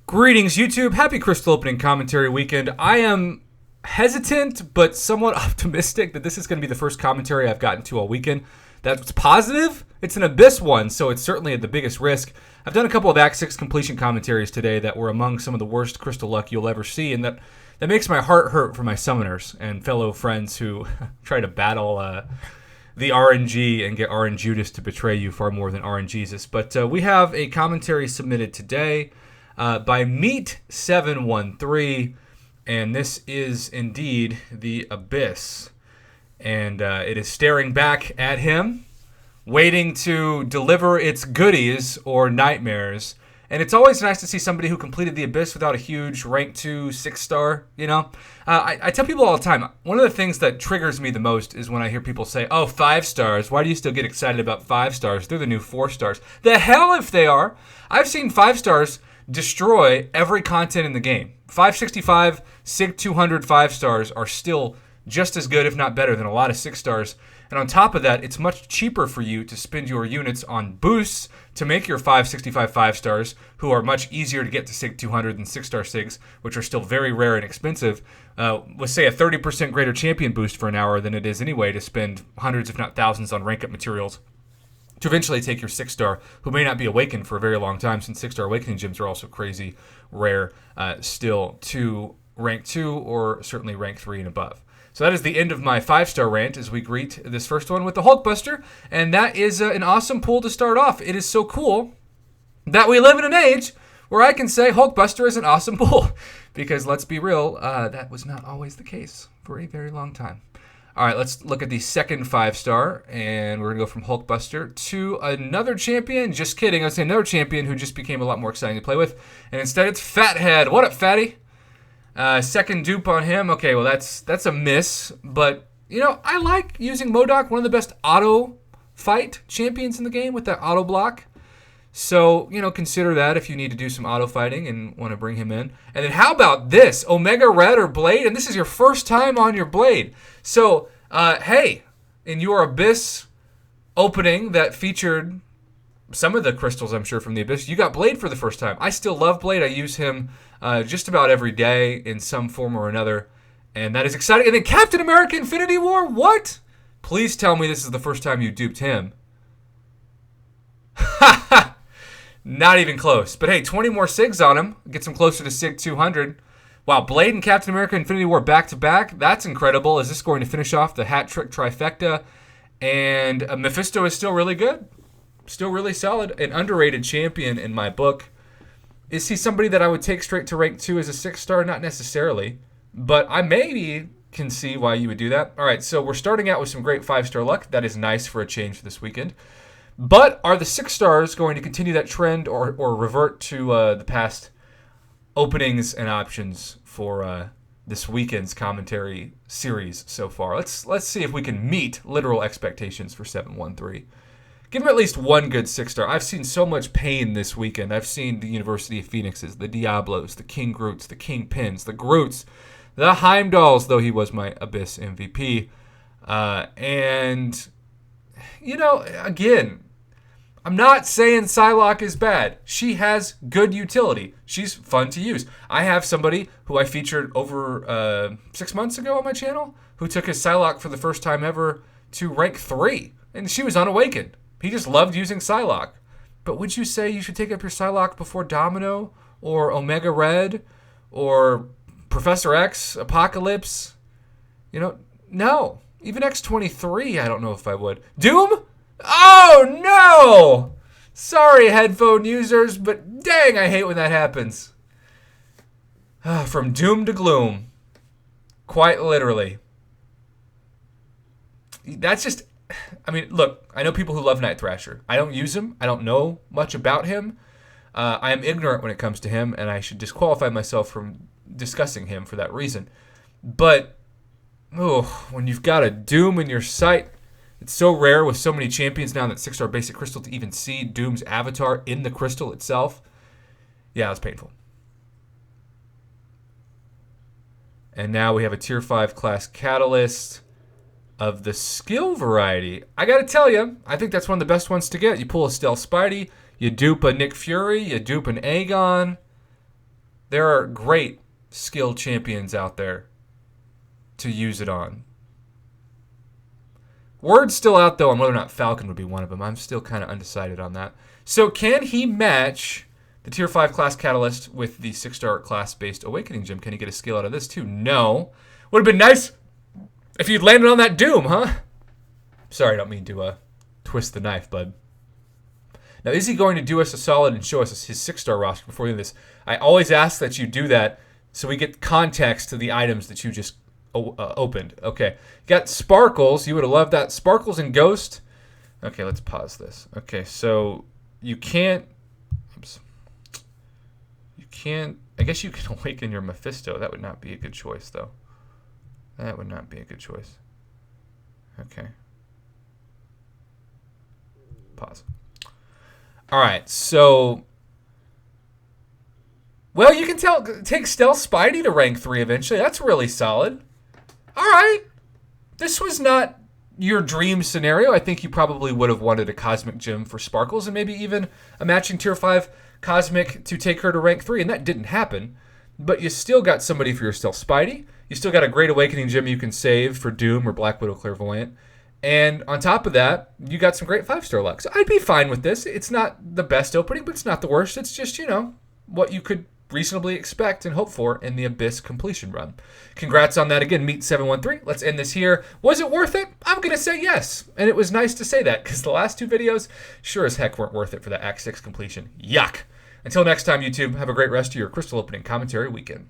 Greetings, YouTube. Happy Crystal Opening Commentary Weekend. I am hesitant but somewhat optimistic that this is going to be the first commentary I've gotten to all weekend that's positive. It's an Abyss one, so it's certainly at the biggest risk. I've done a couple of Act 6 completion commentaries today that were among some of the worst Crystal luck you'll ever see, and that makes my heart hurt for my summoners and fellow friends who try to battle the RNG and get RNGudas to betray you far more than RNGesus. But we have a commentary submitted today by Meat713, and this is indeed the Abyss. And it is staring back at him, waiting to deliver its goodies or nightmares. And it's always nice to see somebody who completed the Abyss without a huge rank 2 6-star, you know? I tell people all the time, one of the things that triggers me the most is when I hear people say, oh, 5 stars, why do you still get excited about 5 stars? They're the new 4 stars. The hell if they are. I've seen 5 stars destroy every content in the game. 565, SIG 200 5 stars are still just as good, if not better, than a lot of 6 stars. And on top of that, it's much cheaper for you to spend your units on boosts to make your 565 5 stars, who are much easier to get to SIG 200 than 6-star SIGs, which are still very rare and expensive. With, say, a 30% greater champion boost for an hour than it is anyway to spend hundreds, if not thousands, on rank-up materials to eventually take your 6-star, who may not be awakened for a very long time, since 6-star awakening gems are also crazy rare still to rank 2 or certainly rank 3 and above. So that is the end of my 5-star rant as we greet this first one with the Hulkbuster, and that is an awesome pull to start off. It is so cool that we live in an age where I can say Hulkbuster is an awesome pull, because let's be real, that was not always the case for a very long time. All right, let's look at the second 5-star, and we're going to go from Hulkbuster to another champion. Just kidding. I was saying another champion who just became a lot more exciting to play with, and instead it's Fathead. What up, Fatty? Second dupe on him. Okay, well, that's a miss, but, you know, I like using MODOK, one of the best auto fight champions in the game with that auto block. So, you know, consider that if you need to do some auto fighting and want to bring him in. And then how about this? Omega Red or Blade? And this is your first time on your Blade. So, hey, in your Abyss opening that featured some of the crystals, I'm sure, from the Abyss, you got Blade for the first time. I still love Blade. I use him just about every day in some form or another. And that is exciting. And then Captain America Infinity War? What? Please tell me this is the first time you duped him. Ha ha! Not even close. But hey, 20 more SIGs on him. Gets him closer to SIG 200. Wow, Blade and Captain America Infinity War back-to-back. That's incredible. Is this going to finish off the hat-trick trifecta? And Mephisto is still really good. Still really solid. An underrated champion in my book. Is he somebody that I would take straight to rank 2 as a 6-star? Not necessarily. But I maybe can see why you would do that. All right, so we're starting out with some great 5-star luck. That is nice for a change this weekend. But are the 6 stars going to continue that trend or revert to the past openings and options for this weekend's commentary series so far? Let's see if we can meet literal expectations for 713. Give him at least one good 6-star. I've seen so much pain this weekend. I've seen the University of Phoenixes, the Diablos, the King Groots, the King Pins, the Groots, the Heimdalls, though he was my Abyss MVP. And, you know, again, I'm not saying Psylocke is bad. She has good utility. She's fun to use. I have somebody who I featured over 6 months ago on my channel who took his Psylocke for the first time ever to rank 3, and she was unawakened. He just loved using Psylocke. But would you say you should take up your Psylocke before Domino or Omega Red or Professor X, Apocalypse? You know, no. Even X-23, I don't know if I would. Doom? Oh, no! Sorry, headphone users, but dang, I hate when that happens. From doom to gloom. Quite literally. That's just... I mean, look, I know people who love Night Thrasher. I don't use him. I don't know much about him. I am ignorant when it comes to him, and I should disqualify myself from discussing him for that reason. But, when you've got a Doom in your sight... It's so rare with so many champions now that 6-star basic crystal to even see Doom's avatar in the crystal itself. Yeah, it's painful. And now we have a tier 5 class catalyst of the skill variety. I gotta tell you, I think that's one of the best ones to get. You pull a Stealth Spidey, you dupe a Nick Fury, you dupe an Aegon. There are great skilled champions out there to use it on. Word's still out, though, on whether or not Falcon would be one of them. I'm still kind of undecided on that. So can he match the Tier 5 class Catalyst with the 6-star class-based Awakening Gem? Can he get a skill out of this, too? No. Would have been nice if you'd landed on that Doom, huh? Sorry, I don't mean to twist the knife, bud. Now, is he going to do us a solid and show us his 6-star roster before we do this? I always ask that you do that so we get context to the items that you just opened. Okay. You got Sparkles. You would have loved that. Sparkles and Ghost. Okay, let's pause this. Okay, so you can't... Oops. You can't... I guess you can awaken your Mephisto. That would not be a good choice, though. That would not be a good choice. Okay. Pause. All right, so... Well, you can take Stealth Spidey to rank 3 eventually. That's really solid. All right. This was not your dream scenario. I think you probably would have wanted a Cosmic Gem for Sparkles and maybe even a matching Tier 5 Cosmic to take her to rank 3, and that didn't happen. But you still got somebody for your Stealth Spidey. You still got a great Awakening Gem you can save for Doom or Black Widow Clairvoyant. And on top of that, you got some great 5-star luck. So I'd be fine with this. It's not the best opening, but it's not the worst. It's just, what you could reasonably expect and hope for in the Abyss completion run. Congrats on that again, Meat713. Let's end this here. Was it worth it? I'm going to say yes. And it was nice to say that because the last 2 videos sure as heck weren't worth it for that Act 6 completion. Yuck. Until next time, YouTube, have a great rest of your crystal opening commentary weekend.